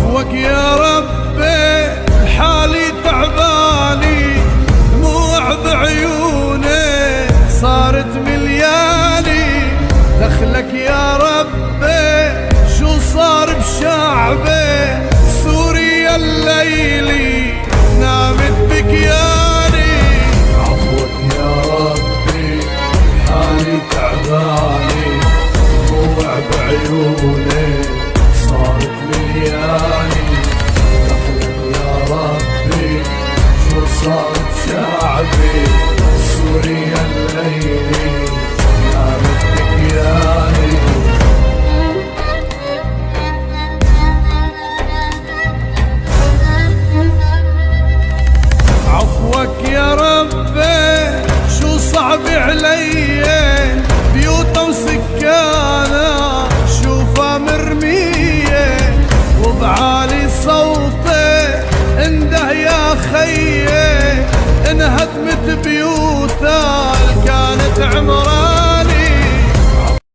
عفوك يا ربي حالي تعباني، دموع بعيوني صارت ملياني، دخلك يا ربي شو صار بشعبي، سوريا الليلي نامت بكياني. عفوك يا ربي حالي تعباني، دموع بعيوني صارت ملياني، دخلك يا ربي شو صار بشعبي، سوريا الليلي نامت بكياني. عفوك يا ربي شو صعب علي، بيوت وسكانة شوفها مرمية، وبعالي صوت